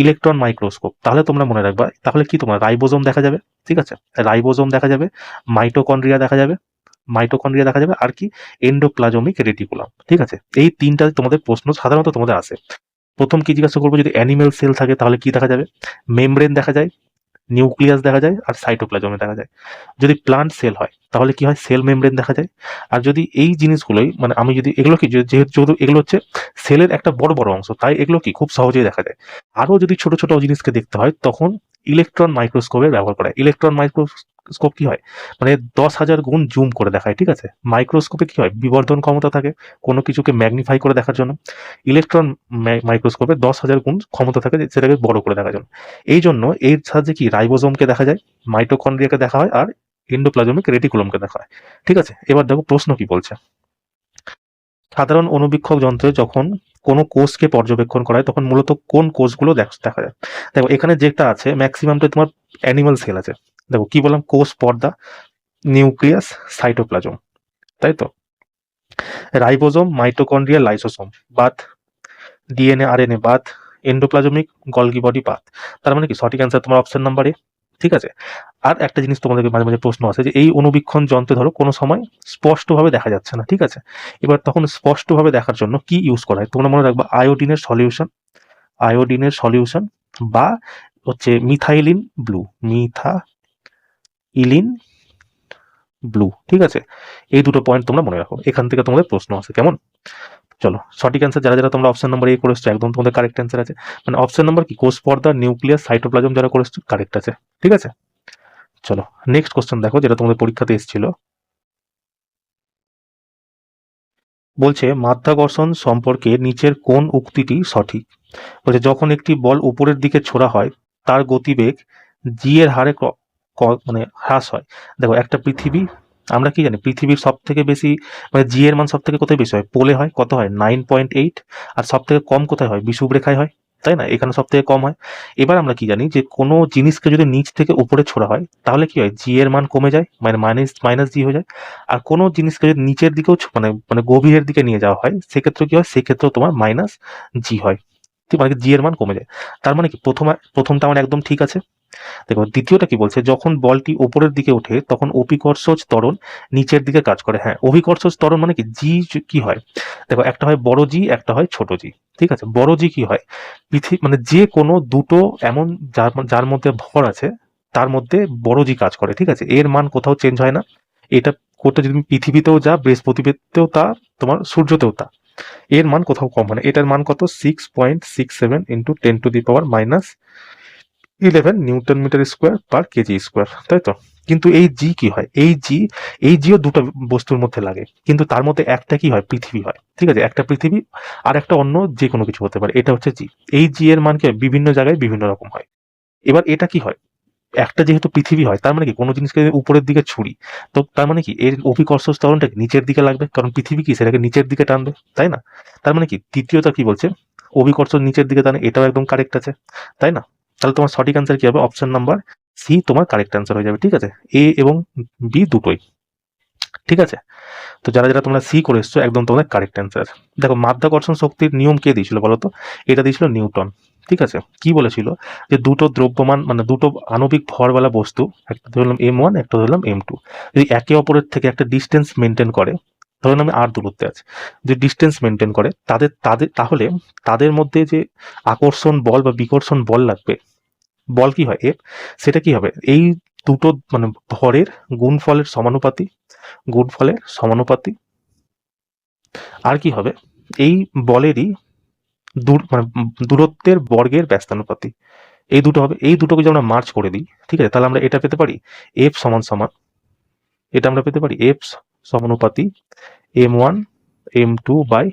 Speaker 1: ইলেকট্রন মাইক্রোস্কোপ, তাহলে তোমরা মনে রাখবা তাহলে কি তোমার রাইবোজোম দেখা যাবে, ঠিক আছে, রাইবোজোম দেখা যাবে, মাইটোকন্ড্রিয়া দেখা যাবে, আর কি এন্ডোপ্লাজমিক রেটিকুলাম, ঠিক আছে। এই তিনটা তোমাদের প্রশ্ন সাধারণত তোমাদের আসে। প্রথম কি জিজ্ঞাসা করবো, যদি অ্যানিমেল সেল থাকে তাহলে কি দেখা যাবে, মেমব্রেন দেখা যায়, নিউক্লিয়াস দেখা যায়, আর সাইটোপ্লাজমে দেখা যায়। যদি প্লান্ট সেল হয় তাহলে কি হয়, সেল মেমব্রেন দেখা যায়। আর যদি এই জিনিসগুলোই আমি যদি এগুলো কি যেহেতু এগুলো হচ্ছে সেলের একটা বড় বড় অংশ, তাই এগুলো কি খুব সহজেই দেখা যায়। আরও যদি ছোট ছোট জিনিসকে দেখতে হয় তখন ইলেকট্রন মাইক্রোস্কোপের ব্যবহার করা হয়। ইলেকট্রন মাইক্রোস্কোপ কি হয়, 10,000 গুণ জুম করে দেখায়, ঠিক আছে। মাইক্রোস্কোপে কি হয়, বিবর্ধন ক্ষমতা থাকে কোনো কিছুকে ম্যাগনিফাই করে দেখার জন্য। ইলেকট্রন মাইক্রোস্কোপে 10,000 গুণ ক্ষমতা থাকে সেটাকে বড় করে দেখার জন্য। এই জন্য এর সাহায্যে কি রাইবোজোমকে দেখা যায়, মাইটোকন্ড্রিয়াকে দেখা হয়, আর এন্ডোপ্লাজমিক রেটিকুলামকে দেখা হয়, ঠিক আছে। এবার দেখো প্রশ্ন কি বলছে, সাধারণ অনুবীক্ষক যন্ত্রে যখন কোনো কোষকে পর্যবেক্ষণ করা হয় তখন মূলত কোন কোষগুলো দেখা যায়। দেখো এখানে যেটা আছে ম্যাক্সিমামটা তোমার অ্যানিমাল সেল আছে। দেখো কি বললাম, কোষ পর্দা, নিউক্লিয়াস, সাইটোপ্লাজম, তাই তো, রাইবোজোম, মাইটোকন্ড্রিয়া, লাইসোসোম বাদ, ডিএনএ আরএনএ বাদ, এন্ডোপ্লাজমিক গলগি বডি বাদ। তার মানে কি সঠিক অ্যান্সার তোমার অপশন নাম্বার এ, ঠিক আছে। আর একটা জিনিস তোমাদেরকে মাঝে মাঝে প্রশ্ন আছে যে এই অনুবীক্ষণ যন্ত্রে ধরো কোনো সময় স্পষ্টভাবে দেখা যাচ্ছে না, ঠিক আছে, এবার তখন স্পষ্টভাবে দেখার জন্য কি ইউজ করা হয়, তোমরা মনে রাখবা আয়োডিনের সলিউশন, আয়োডিনের সলিউশন বা হচ্ছে মিথাইলিন ব্লু, মিথাইলিন ব্লু, ঠিক আছে। এই দুটো পয়েন্ট তোমরা মনে রাখো, এখান থেকে তোমাদের প্রশ্ন আছে, কেমন? চলো সঠিক অ্যান্সার যারা যারা তোমরা অপশন নাম্বার এ করেছো একদম তোমাদের কারেক্ট অ্যান্সার আছে, অপশন নাম্বার কি কোষ পর্দা, নিউক্লিয়াস, সাইটোপ্লাজম যারা করেছো কারেক্ট আছে, ঠিক আছে। চলো নেক্সট কোশ্চেন দেখো, যেটা তোমাদের পরীক্ষাতে এসেছিল। বলছে মাধ্যাকর্ষণ সম্পর্কে নিচের কোন উক্তিটি সঠিক। বলছে যখন একটি বল উপরের দিকে ছোড়া হয় তার গতিবেগ জি এর হারে হ্রাস হয়। দেখো একটা পৃথিবী, আমরা কি জানি পৃথিবীর সব থেকে বেশি জি এর মান সব থেকে কোথায় বেশি হয়, পোলে হয়, কত হয় 9.8, আর সব থেকে কম কোথায় হয়, বিষুবরেখায় হয়, তাই না, এখানে সব থেকে কম হয়। এবার আমরা কি জানি যে কোনো জিনিসকে যদি নিচ থেকে উপরে ছোড়া হয় তাহলে কি হয়, জি এর মান কমে যায়, মাইনাস জি হয়ে যায়। আর কোনো জিনিসকে যদি নিচের দিকেও গভীরের দিকে নিয়ে যাওয়া হয় সেক্ষেত্রে কি হয়, সেক্ষেত্রেও তোমার মাইনাস জি হয়, ঠিক, জি এর মান কমে যায়। তার মানে কি প্রথমটা আমার একদম ঠিক আছে। দেখো দ্বিতীয়টা কি বলছে, যখন বলটি উপরের দিকে ওঠে তখন অভিকর্ষজ ত্বরণ নিচের দিকে কাজ করে। হ্যাঁ, অভিকর্ষজ ত্বরণ মানে কি, জি কি হয়, দেখো একটা হয় বড় জি, একটা হয় ছোট জি, ঠিক আছে। বড় জি কি হয়, পৃথিবী যে কোনো দুটো এমন যার মধ্যে ভর আছে তার মধ্যে বড় জি কাজ করে, ঠিক আছে, এর মান কোথাও চেঞ্জ হয় না। এটা করতে যদি পৃথিবীতেও যা, বৃহস্পতিতেও তা, তোমার সূর্যতেও তা, এর মান কোথাও কম হয় না। এটার মান কত, 6.67 into 10⁻11 newton metre square per KG square, তাই তো। কিন্তু এই জি কি হয়, এই জিও দুটো বস্তুর মধ্যে লাগে, কিন্তু তার মধ্যে একটা কি হয়, পৃথিবী হয়, ঠিক আছে, একটা পৃথিবী আর একটা অন্য যে কোনো কিছু হতে পারে, এটা হচ্ছে জি। এই জি এর মান কি বিভিন্ন জায়গায় বিভিন্ন রকম হয়। এবার এটা কি হয়, একটা যেহেতু পৃথিবী হয়, তার মানে কি কোনো জিনিসকে উপরের দিকে ছুরি, তো তার মানে কি এর অভিকর্ষ ত্বরণটা নিচের দিকে লাগবে, কারণ পৃথিবী কি সেটাকে নিচের দিকে টানবে, তাই না? তার মানে কি তৃতীয়টা কি বলছে, অভিকর্ষ নিচের দিকে টানে, এটাও একদম কারেক্ট আছে, তাই না? তাহলে তোমার সঠিক অ্যান্সার কি হবে? অপশন নাম্বার সি তোমার কারেক্ট অ্যান্সার হয়ে যাবে, ঠিক আছে? এ এবং বি দুটোই ঠিক আছে। তো যারা যারা তোমরা সি করে এসছো একদম তোমাদের কারেক্ট অ্যান্সার। দেখো, মাধ্যাকর্ষণ শক্তির নিয়ম কে দিয়েছিল বলো তো? এটা দিয়েছিল নিউটন, ঠিক আছে। কি বলেছিল, যে দুটো দ্রব্যমান মানে দুটো আণবিক ভরওয়ালা বস্তু, একটা ধরলাম M1, একটা ধরলাম M2, যদি একে অপরের থেকে একটা ডিস্টেন্স মেনটেন করে, ধরুন আমি আর দূরত্বে আছি, যে ডিস্টেন্স মেনটেন করে তাদের তাদের তাহলে তাদের মধ্যে যে আকর্ষণ বল বা বিকর্ষণ বল লাগবে, বল কি হয় এফ, সেটা কি হবে, এই দুটো মানে ভরের গুণফলের সমানুপাতি। আর কি হবে, এই বলেরই মানে দূরত্বের বর্গের ব্যস্তানুপাতি, এই দুটো হবে। এই দুটোকে যদি আমরা মার্চ করে দিই, ঠিক আছে, তাহলে আমরা এটা পেতে পারি এফ সমান সমান, এটা আমরা পেতে পারি এফ সমানুপাতি M1 M2/r²।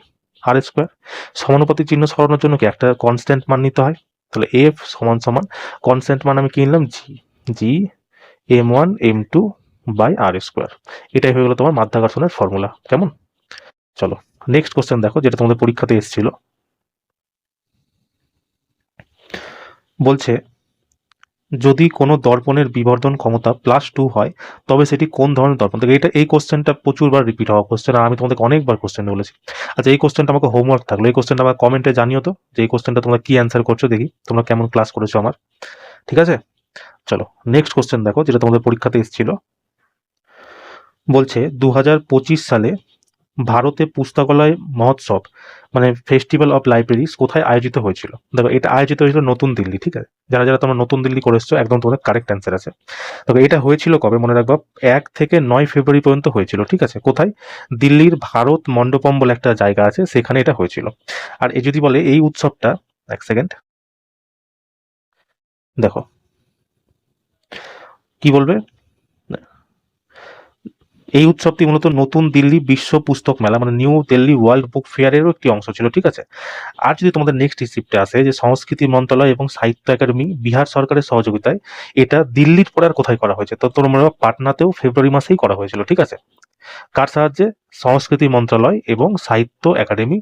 Speaker 1: সমানুপাতি চিহ্ন সরানোর জন্য কি একটা কনস্ট্যান্ট মান নিতে হয়, তাহলে এফ সমান সমান কনস্ট্যান্ট মান আমি কি নিলাম, জি M1 M2/r²। এটাই হয়ে গেল তোমার মাধ্যাকর্ষণের ফর্মুলা। কেমন? চলো নেক্সট কোশ্চেন দেখো, যেটা তোমাদের পরীক্ষাতে এসেছিল। বলছে যদি কোনো দর্পণের বিবর্ধন ক্ষমতা +2 হয় তবে সেটি কোন ধরনের দর্পণ? থেকে এটা, এই কোশ্চেনটা প্রচুরবার রিপিট হওয়া কোশ্চেন, আর আমি তোমাদেরকে অনেকবার কোশ্চেন বলেছি। আচ্ছা, এই কোশ্চেনটা আমাকে হোমওয়ার্ক থাকলো, এই কোশ্চেনটা আমার কমেন্টে জানিও তো, যে এই কোশ্চেনটা তোমরা কি অ্যান্সার করছো, দেখি তোমরা কেমন ক্লাস করেছো আমার। ঠিক আছে, চলো নেক্সট কোশ্চেন দেখো, যেটা তোমাদের পরীক্ষাতে এসেছিল। বলছে 2025 সালে ভারতে পুস্তকালয় মহোৎসব মানে ফেস্টিভ্যাল অফ লাইব্রেরিজ কোথায় আয়োজিত হয়েছিল? দেখো, এটা আয়োজিত হয়েছিল নতুন দিল্লি, ঠিক আছে। যারা যারা তোমরা নতুন দিল্লি করে এসছো একদম তোমাদের কারেক্ট অ্যান্সার আছে। দেখো, এটা হয়েছিল কবে মনে রাখবা, 1 থেকে 9 ফেব্রুয়ারি পর্যন্ত হয়েছিল, ঠিক আছে। কোথায়? দিল্লির ভারত মণ্ডপম বলে একটা জায়গা আছে, সেখানে এটা হয়েছিল। আর এ যদি বলে এই উৎসবটা, এক সেকেন্ড দেখো কি বলবে, এই উৎসবটি মূলত নতুন দিল্লি বিশ্ব পুস্তক মেলা মানে নিউ দিল্লি ওয়ার্ল্ড বুক ফেয়ারেরও একটি অংশ ছিল, ঠিক আছে। আর যদি তোমাদের নেক্সট রিসিপ্টে আসে যে সংস্কৃতি মন্ত্রণালয় এবং সাহিত্য একাডেমি বিহার সরকারের সহযোগিতায় এটা দিল্লির পরে আর কোথায় করা হয়েছে, তো তোমরা পাটনাতেও ফেব্রুয়ারি মাসেই করা হয়েছিল, ঠিক আছে। কার সাহায্যে? সংস্কৃতি মন্ত্রণালয় এবং সাহিত্য একাডেমি,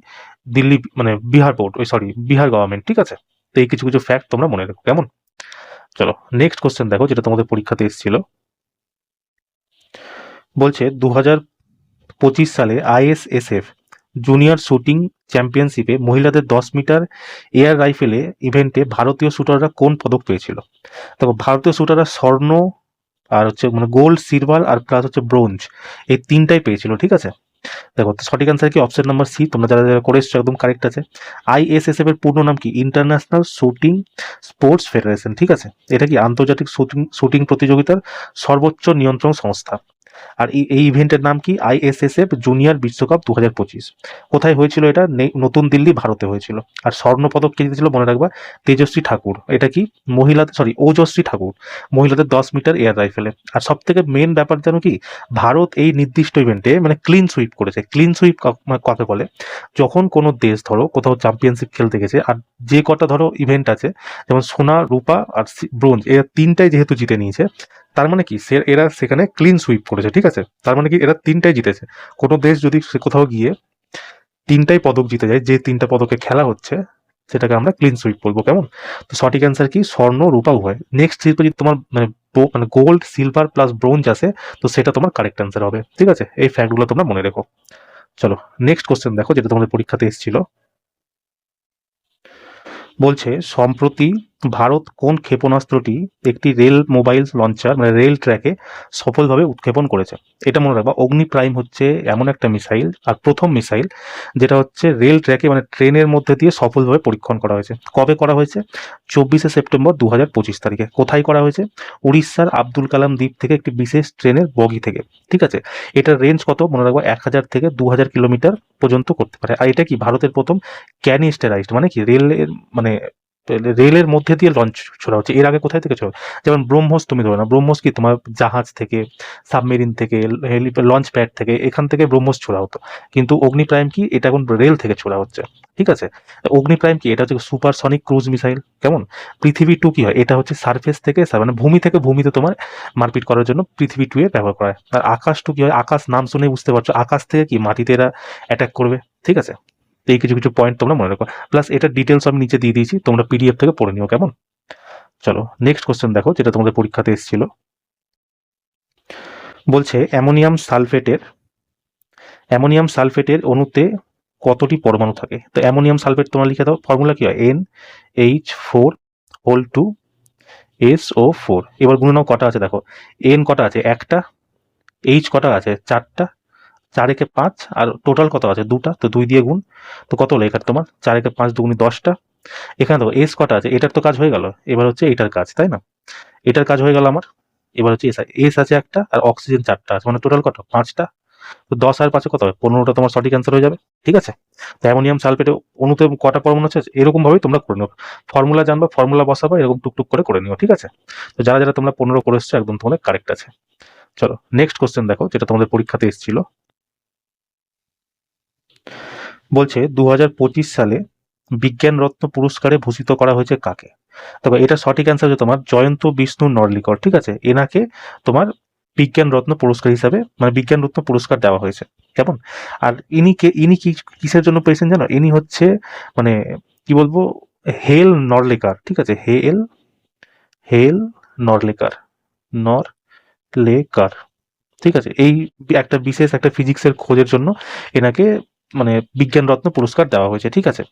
Speaker 1: দিল্লি মানে বিহার বোর্ড, ওই সরি বিহার গভর্নমেন্ট, ঠিক আছে। তো এই কিছু কিছু ফ্যাক্ট তোমরা মনে রেখো। কেমন? চলো নেক্সট কোশ্চেন দেখো, যেটা তোমাদের পরীক্ষাতে এসেছিল। বলছে 2025 সালে ISSF জুনিয়র শুটিং চ্যাম্পিয়নশিপে মহিলাদের 10 মিটার এয়ার রাইফেলে ইভেন্টে ভারতীয় শুটাররা কোন পদক পেয়েছিল? দেখো, ভারতীয় শুটাররা স্বর্ণ, আর হচ্ছে মানে গোল্ড, সিলভার আর প্লাস হচ্ছে ব্রোঞ্জ, এই তিনটাই পেয়েছিল, ঠিক আছে। দেখো, তো সঠিক অ্যান্সার কি? অপশন নাম্বার সি, তোমরা যারা যারা করে এসছো একদম কারেক্ট আছে। ISSF এর পূর্ণ নাম কি? ইন্টারন্যাশনাল শুটিং স্পোর্টস ফেডারেশন, ঠিক আছে। এটা কি আন্তর্জাতিক শুটিং প্রতিযোগিতার সর্বোচ্চ নিয়ন্ত্রণ সংস্থা। আর এই ইভেন্টের নাম কি? ISSF জুনিয়র বিশ্বকাপ 2025। কোথায় হয়েছিল এটা? নতুন দিল্লি, ভারতে হয়েছিল। আর স্বর্ণ পদক কে জিতেছিল মনে রাখবা? তেজস্বী ঠাকুর। এটা কি মহিলাদের, সরি ওজস্বী ঠাকুর, মহিলাদের 10 মিটার এয়ার রাইফেলে। আর সব থেকে মেন ব্যাপার জানো কি, ভারত এই নির্দিষ্ট ইভেন্টে মানে ক্লিন সুইপ করেছে। ক্লিন সুইপ কাকে বলে? যখন কোনো দেশ ধরো কোথাও চ্যাম্পিয়নশিপ খেলতে গেছে, আর যে কটা ধরো ইভেন্ট আছে, যেমন সোনা, রূপা আর ব্রোঞ্জ, এরা তিনটাই যেহেতু জিতে নিয়েছে, তার মানে কি এরা সেখানে ক্লিন সুইপ করেছে, ঠিক আছে। তার মানে কি এরা তিনটাই জিতেছে। কোনো দেশ যদি কোথাও গিয়ে তিনটাই পদক জিতে যায়, যে তিনটা পদকে খেলা হচ্ছে, সেটাকে আমরা ক্লিন সুইপ বলবো। কেমন? তো সঠিক অ্যান্সার কি? স্বর্ণ, রূপা উভয়। নেক্সট যদি তোমার মানে গোল্ড, সিলভার প্লাস ব্রোঞ্জ আসে, তো সেটা তোমার কারেক্ট অ্যান্সার হবে, ঠিক আছে। এই ফ্যাক্টগুলো তোমরা মনে রেখো। চলো নেক্সট কোশ্চেন দেখো, যেটা তোমাদের পরীক্ষাতে এসেছিল। বলছে সম্প্রতি ভারত কোন ক্ষেপণাস্ত্রটি একটি রেল মোবাইল লঞ্চার মানে রেল ট্র্যাকে সফলভাবে উৎক্ষেপণ করেছে? এটা মনে রাখবা, অগ্নি প্রাইম হচ্ছে এমন একটা মিসাইল, আর প্রথম মিসাইল যেটা হচ্ছে রেল ট্র্যাকে মানে ট্রেনের মধ্যে দিয়ে সফলভাবে পরীক্ষণ করা হয়েছে। কবে করা হয়েছে? 24শে সেপ্টেম্বর 2025 তারিখে। কোথায় করা হয়েছে? উড়িষ্যার আব্দুল কালাম দ্বীপ থেকে একটি বিশেষ ট্রেনের বগি থেকে, ঠিক আছে। এটার রেঞ্জ কত মনে রাখবা? 1000 থেকে 2000 কিলোমিটার পর্যন্ত করতে পারে। আর এটা কি ভারতের প্রথম ক্যানিস্টারাইজড মানে কি রেলের মানে রেলের মধ্যে দিয়ে লঞ্চ ছোড়া হচ্ছে। এর আগে কোথায় থেকে ছোড়া, যেমন ব্রহ্মস তুমি ধরো না, ব্রহ্মস কি তোমার জাহাজ থেকে, সাবমেরিন থেকে, লঞ্চ প্যাড থেকে, এখান থেকে ব্রহ্মস ছোড়া হতো। কিন্তু অগ্নি প্রাইম কি, এটা এখন রেল থেকে ছোড়া হচ্ছে, ঠিক আছে। অগ্নি প্রাইম কি, এটা হচ্ছে সুপারসনিক ক্রুজ মিসাইল, কেমন। পৃথিবী টু কি হয়, এটা হচ্ছে সারফেস থেকে মানে ভূমি থেকে ভূমিতে তোমার মারপিট করার জন্য পৃথিবী টু এর ব্যবহার করা হয়। আর আকাশ টু কি হয়, আকাশ নাম শুনে বুঝতে পারছো, আকাশ থেকে কি মাটিতে এরা অ্যাটাক করবে, ঠিক আছে। তো এই কিছু কিছু পয়েন্ট তোমরা মনে রাখো, প্লাস এটা ডিটেলস আমি নিচে দিয়ে দিয়েছি, তোমরা পিডিএফ থেকে পড়ে নিও, কেমন। চলো নেক্সট কোশ্চেন দেখো, যেটা তোমাদের পরীক্ষাতে এসেছিল। বলছে অ্যামোনিয়াম সালফেটের অণুতে কতটি পরমাণু থাকে। তো অ্যামোনিয়াম সালফেট তোমরা লিখে দাও, ফর্মুলা কি হয়, NH4 এবার গুণে নাও কটা আছে দেখো, N কটা আছে একটা, H কটা আছে চারটা, 4 একে 5, আর টোটাল কত আছে দুটা, তো 2 দিয়ে গুণ, তো কত হলো এখানে তোমার 4 একে 5 দুগুণে 10টা। এখানে দেখো এস কটা আছে, এটার তো কাজ হয়ে গেল, এবার হচ্ছে এটার কাজ, তাই না, এটার কাজ হয়ে গেল আমার। এবার হচ্ছে এস আছে একটা, আর অক্সিজেন 4টা আছে, মানে টোটাল কত 5টা। তো 10 আর 5 কত হবে, 15টা তোমার সঠিক অ্যান্সার হয়ে যাবে, ঠিক আছে। তো অ্যামোনিয়াম সালফেটে অণুতে কটা পরমাণু আছে, এরকম ভাবেই তোমরা করে নিও, ফর্মুলা জানবা, ফর্মুলা বসাবা, এরকম টুকটুক করে নিও, ঠিক আছে। তো যারা যারা তোমরা 15 করে এসছো, একদম তোমাদের কারেক্ট আছে। চলো নেক্সট কোশ্চেন দেখো, যেটা তোমাদের পরীক্ষাতে এসেছিল। বলছে 2025 সালে বিজ্ঞান রত্ন পুরস্কারে ভূষিত করা হয়েছে কাকে। তবে এটা সঠিক অ্যান্সার হচ্ছে তোমার জয়ন্ত বিষ্ণু নর্লিকর, ঠিক আছে। এনাকে তোমার বিজ্ঞান রত্ন পুরস্কার হিসাবে, মানে বিজ্ঞান রত্ন পুরস্কার দেওয়া হয়েছে, কেমন। আর ইনি কিসের জন্য পেয়েছেন জানো, ইনি হচ্ছে মানে কি বলবো, হেল নরলেকার, ঠিক আছে, হেল নরলেকার, নরলেকার, ঠিক আছে। এই একটা বিশেষ একটা ফিজিক্সের খোঁজের জন্য এনাকে মানে বিজ্ঞান রত্ন পুরস্কার দেওয়া হয়েছে, ঠিক আছে।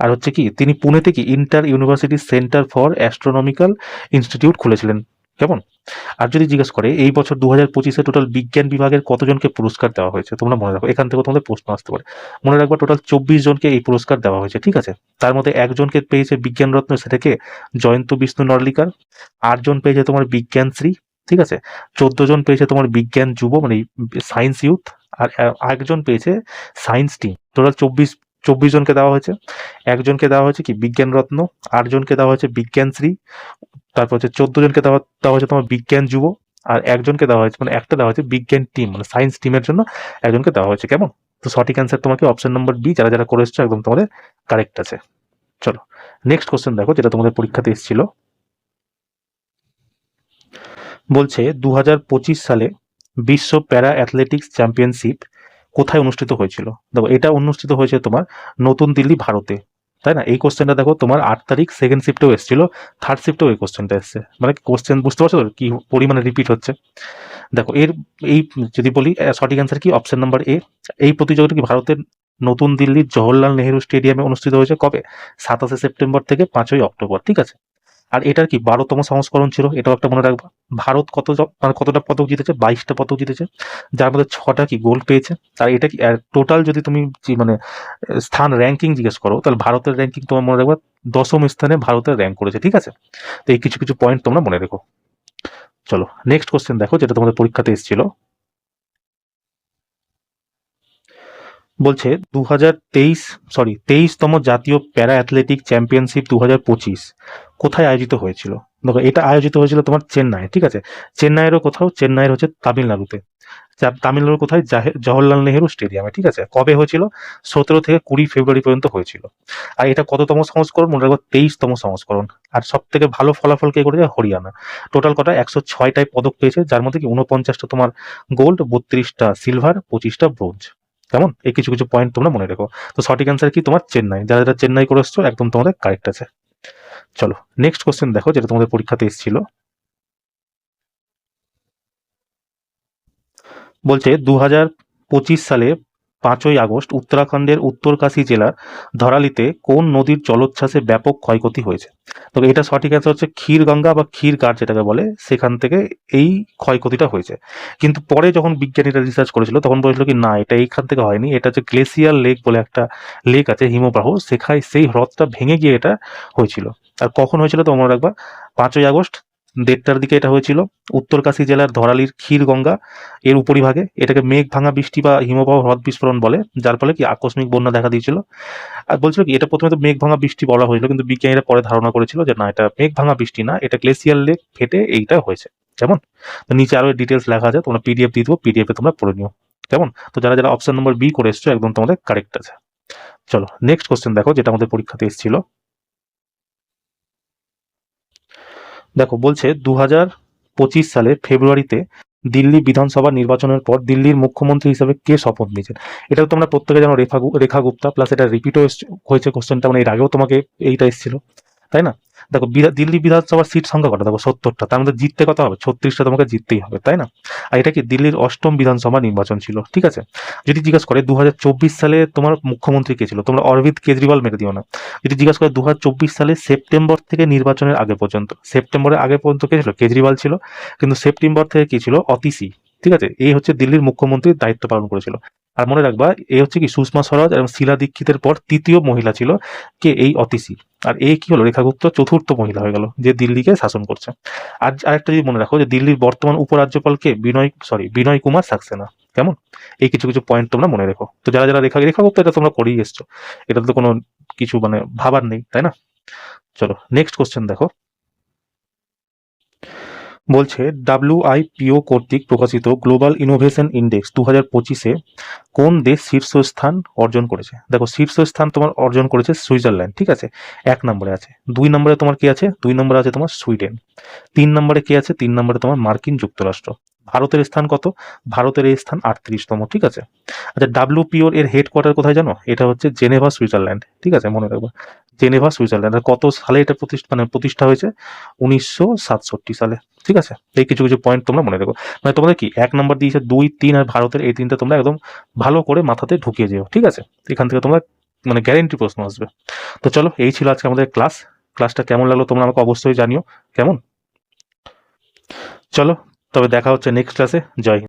Speaker 1: আর হচ্ছে কি, তিনি পুনেতে কি inter university centre for astronomical institute খুলেছিলেন, কেমন। আর যদি জিজ্ঞেস করে এই বছর 2025-এ টোটাল বিজ্ঞান বিভাগের কতজনকে পুরস্কার দেওয়া হয়েছে, তোমরা মনে রাখো, এখান থেকে তোমাদের প্রশ্ন আসতে পারে। মনে রাখবা টোটাল 24 জনকে এই পুরস্কার দেওয়া হয়েছে, ঠিক আছে। তার মধ্যে একজনকে পেয়েছে বিজ্ঞান রত্ন, সেটাকে জয়ন্ত বিষ্ণু নর্লিকার। 8 জন পেয়েছে তোমার বিজ্ঞানশ্রী, ঠিক আছে। 14 জন পেয়েছে তোমার বিজ্ঞান যুব, মানে সায়েন্স ইউথ। আর একজন পেয়েছে সায়েন্স টিম। টোটাল 24 জনকে দেওয়া হয়েছে। একজনকে দেওয়া হয়েছে কি বিজ্ঞান রত্ন, 8 জনকে দেওয়া হয়েছে বিজ্ঞানশ্রী, তারপর হচ্ছে 14 জনকে দেওয়া দেওয়া হয়েছে তোমার বিজ্ঞান যুব, আর একজনকে দেওয়া হয়েছে, মানে একটা দেওয়া হয়েছে বিজ্ঞান টিম, মানে সায়েন্স টিমের জন্য একজনকে দেওয়া হয়েছে, কেমন। তো সঠিক অ্যান্সার তোমাকে অপশন নম্বর বি, যারা যারা করে এসছো একদম তোমাদের কারেক্ট আছে। চলো নেক্সট কোশ্চেন দেখো, যেটা তোমাদের পরীক্ষাতে এসেছিল। বলছে 2025 সালে বিশ্ব প্যারা অ্যাথলেটিক্স চ্যাম্পিয়নশিপ কোথায় অনুষ্ঠিত হয়েছিল। দেখো এটা অনুষ্ঠিত হয়েছে তোমার নতুন দিল্লি, ভারতে, তাই না। এই কোশ্চেনটা দেখো তোমার 8 তারিখ সেকেন্ড শিফটেও এসেছিল, থার্ড শিফটেও এই কোশ্চেনটা এসছে, মানে কোশ্চেন বুঝতে পারছো তো কি পরিমাণে রিপিট হচ্ছে। দেখো এই যদি বলি সঠিক অ্যান্সার কি, অপশন নাম্বার এ। এই প্রতিযোগিতা কি ভারতের নতুন দিল্লির জওহরলাল নেহেরু স্টেডিয়ামে অনুষ্ঠিত হয়েছে, কবে, 27 সেপ্টেম্বর থেকে 5ই অক্টোবর, ঠিক আছে। আর এটার কি 12তম সংস্করণ ছিল, এটাও একটা মনে রাখবা। ভারত মানে কতটা পদক জিতেছে, 22টা পদক জিতেছে, যার মধ্যে 6টা কি গোল্ড পেয়েছে। আর এটা কি টোটাল যদি তুমি মানে স্থান র্যাঙ্কিং জিজ্ঞেস করো, তাহলে ভারতের র্যাঙ্কিং তোমার মনে রাখবা 10ম স্থানে ভারতের র্যাঙ্ক করেছে, ঠিক আছে। তো এই কিছু কিছু পয়েন্ট তোমরা মনে রেখো। চলো নেক্সট কোশ্চেন দেখো, যেটা তোমাদের পরীক্ষাতে এসেছিল। বলছে 23তম জাতীয় প্যারা অ্যাথলেটিক চ্যাম্পিয়নশিপ 2025 কোথায় আয়োজিত হয়েছিল। দেখো এটা আয়োজিত হয়েছিল তোমার চেন্নাই, ঠিক আছে। চেন্নাইয়েরও কোথাও, চেন্নাইয়ের হচ্ছে তামিলনাড়ুতে, তামিলনাড়ুর কোথায়, জওহরলাল নেহেরু স্টেডিয়ামে, ঠিক আছে। কবে হয়েছিল, 17 থেকে 20 ফেব্রুয়ারি পর্যন্ত হয়েছিল। আর এটা কততম সংস্করণ, মনে রাখবো 23তম সংস্করণ। আর সব থেকে ভালো ফলাফল কে করেছে, হরিয়ানা। টোটাল কটা 106টায় পদক পেয়েছে, যার মধ্যে কি 49টা তোমার গোল্ড, 32টা সিলভার, 25টা ব্রোঞ্জ, কেমন। এই কিছু কিছু পয়েন্ট তোমরা মনে রেখো। তো সঠিক অ্যান্সার কি তোমার চেন্নাই, যারা যারা চেন্নাই করে এসছো একদম তোমাদের কারেক্ট আছে। চলো নেক্সট কোশ্চেন দেখো, যেটা তোমাদের পরীক্ষাতে এসেছিল। বলছে 2025 সালে 5ই আগস্ট উত্তরাখণ্ডের উত্তরকাশী জেলার ধরালিতে কোন নদীর জলোচ্ছ্বাসে ব্যাপক ক্ষয়ক্ষতি হয়েছে। তো এটা সঠিক অ্যান্সার হচ্ছে ক্ষীরগঙ্গা বা ক্ষীরঘাট যেটাকে বলে, সেখান থেকে এই ক্ষয়ক্ষতিটা হয়েছে। কিন্তু পরে যখন বিজ্ঞানীরা রিসার্চ করেছিল, তখন বলেছিল কি না, এটা এইখান থেকে হয়নি, এটা হচ্ছে গ্লেসিয়ার লেক বলে একটা লেক আছে, হিমবাহ, সেখানে সেই হ্রদটা ভেঙে গিয়ে এটা হয়েছিল। আর কখন হয়েছিল তো মনে রাখবা, 5ই আগস্ট 1:30টার দিকে এটা হয়েছিল উত্তরকাশী জেলার ধরালির ক্ষীরগঙ্গা এর উপরিভাগে। এটাকে মেঘ ভাঙা বৃষ্টি বা হিমবাহ হ্রদ বিস্ফোরণ বলে, যার ফলে কি আকস্মিক বন্যা দেখা দিয়েছিল। আর বলছিল কি এটা প্রথমে তো মেঘ ভাঙা বৃষ্টি বলা হয়েছিল, কিন্তু বিজ্ঞানীরা পরে ধারণা করেছিল যে না, এটা মেঘ ভাঙা বৃষ্টি না, এটা গ্লেসিয়ার লেক ফেটে এইটা হয়েছে। কেমন? তো নিচে আরো ডিটেলস লেখা আছে, তোমরা পিডিএফ দিয়ে দেবো, পিডিএফ এ তোমরা পড়ে নিও। কেমন? তো যারা যারা অপশন নম্বর বি করে এসছো একদম তোমাদের কারেক্ট আছে। চলো নেক্সট কোশ্চেন দেখো, যেটা আমাদের পরীক্ষাতে এসেছিল। দেখো বলছে 2025 সালে ফেব্রুয়ারিতে দিল্লি বিধানসভা নির্বাচনের পর দিল্লির মুখ্যমন্ত্রী হিসেবে কে শপথ নিয়েছেন? এটা তোমরা প্রত্যেকে জানো, রেখা গুপ্তা, প্লাস এটা রিপিটও হয়েছে কোশ্চেনটা, মানে এর আগেও তোমাকে এইটা এসেছিল, তাই না? দেখো দিল্লি বিধানসভার সিট সংখ্যা কটা? দেখো 70টা, তার মধ্যে জিততে কত হবে? 36টা তোমাকে জিততেই হবে, তাই না? আর এটা কি দিল্লির 8ম বিধানসভা নির্বাচন ছিল, ঠিক আছে? যদি জিজ্ঞাসা করে 2024 সালে তোমার মুখ্যমন্ত্রী কে ছিল, তোমরা অরবিন্দ কেজরিওয়াল মেরে দিও না। যদি জিজ্ঞাসা করে 2024 সালে সেপ্টেম্বর থেকে নির্বাচনের আগে পর্যন্ত, সেপ্টেম্বরের আগে পর্যন্ত কে ছিল? কেজরিওয়াল ছিল। কিন্তু সেপ্টেম্বর থেকে কি ছিল? অতিশী। ঠিক আছে, এই হচ্ছে দিল্লির মুখ্যমন্ত্রীর দায়িত্ব পালন করেছিল। আর মনে রাখবা, এই হচ্ছে কি সুষমা স্বরাজ এবং শীলা দীক্ষিতের পর তৃতীয় মহিলা ছিল কে? এই অতিশী। আর এই কি হলো? রেখা গুপ্ত চতুর্থ মহিলা হয়ে গেল যে দিল্লিকে শাসন করছে। আর আরেকটা যদি মনে রাখো, যে দিল্লির বর্তমান উপরাজ্যপালকে বিনয় কুমার সাক্সেনা। কেমন? এই কিছু কিছু পয়েন্ট তোমরা মনে রেখো। তো যারা যারা রেখা গুপ্ত, এটা তোমরা করেই এসছো, এটা তো কোনো কিছু মানে ভাবার নেই, তাই না? চলো নেক্সট কোশ্চেন দেখো। বলছে ডাব্লিউআইপিও কর্তৃক প্রকাশিত গ্লোবাল ইনোভেশন ইন্ডেক্স 2025-এ কোন দেশ শীর্ষস্থান অর্জন করেছে? দেখো শীর্ষস্থান তোমার অর্জন করেছে সুইজারল্যান্ড, ঠিক আছে, 1 নম্বরে আছে। 2 নম্বরে তোমার কি আছে? 2 নম্বরে আছে তোমার সুইডেন। 3 নম্বরে কি আছে? 3 নম্বরে তোমার মার্কিন যুক্তরাষ্ট্র। ভারতের স্থান কত? ভারতের এই স্থান 38তম, ঠিক আছে। আচ্ছা, ডাব্লিউপিও এর হেডকোয়ার্টার কোথায় জানো? এটা হচ্ছে জেনেভা, সুইজারল্যান্ড, ঠিক আছে, মনে রাখবা, জেনেভা, সুইজারল্যান্ড। আর কত সালে এটা প্রতিষ্ঠা হয়েছে? 1967 সালে, ঠিক আছে। এই কিছু কিছু পয়েন্ট তোমরা মনে রেখো। মানে তোমাদের কি 1 নম্বর দিয়েছে, 2, 3 আর ভারতের, এই তিনটা তোমরা একদম ভালো করে মাথাতে ঢুকিয়ে যেও, ঠিক আছে। এখান থেকে তোমরা মানে গ্যারেন্টি প্রশ্ন আসবে। তো চলো, এই ছিল আজকে আমাদের ক্লাসটা কেমন লাগলো তোমরা আমাকে অবশ্যই জানিও। কেমন? চলো তবে দেখা হচ্ছে নেক্সট ক্লাসে। জয় হিন্দ।